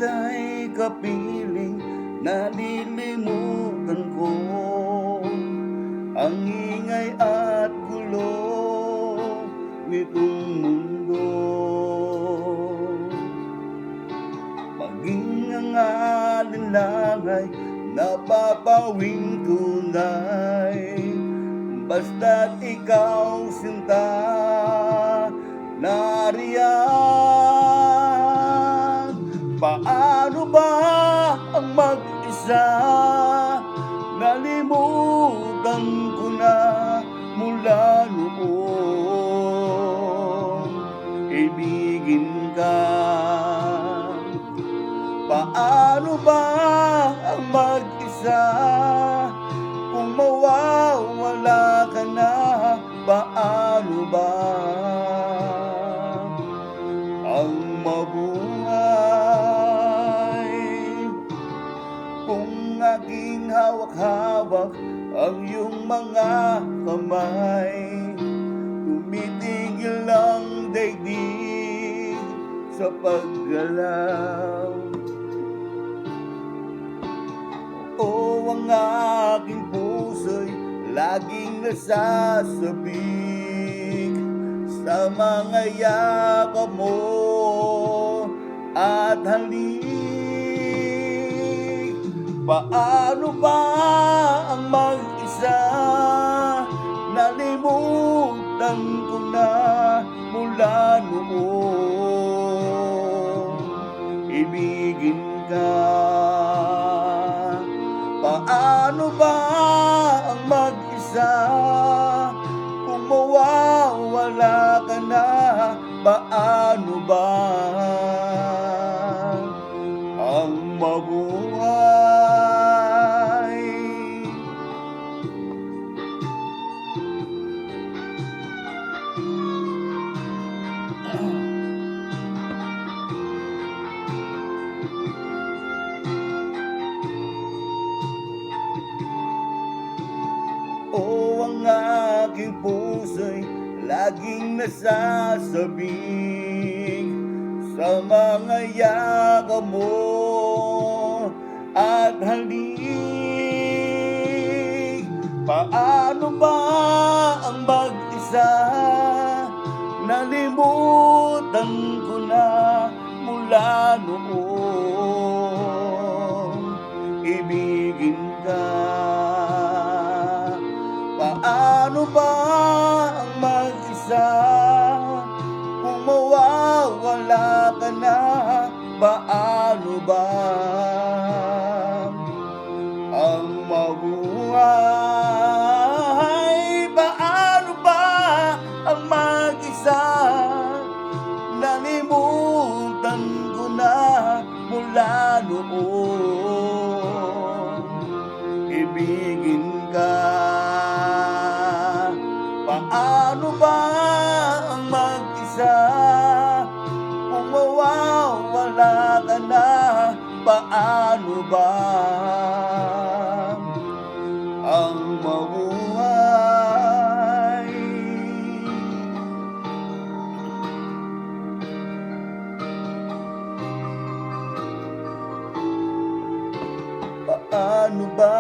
kita'y kapiling, nalilimutan ko ang ingay at gulo nitong mundo. Maging ang alinlangan napapawing tunay, basta't ikaw sinta nariyan. Paano ba ang mag-isa? Nalimutan ko na mula noong ibigin ka. Paano ba ang mag-isa kung mawawala ka na? Paano ba ang mabuhay kung aking hawak-hawak ang iyong mga kamay? Tumitigil ang daigdig sa paggalaw. O ang aking puso'y laging nasasabik sa mga yakap mo at halik. Paano ba ang mag-isa? Nalimutan ko na mula noong ibigin ka. Paano ba ang mag-isa kung mawawala ka na? Paano ba ang mabuhay? O ang aking puso'y laging nasasabik sa mga yakap mo at halik. Paano ba ang mag-isa? Nalimutan ko na mula noong ibigin ka. Paano ba ang mag-isa kung mawawala ka na? Paano ba ang mabuhay? Paano ba ang mag-isa? Nalimutan ko na mula noong ibigin ka. Paano ba ang mag-isa kung mawawala ka na? Paano ba ang mabuhay? Paano ba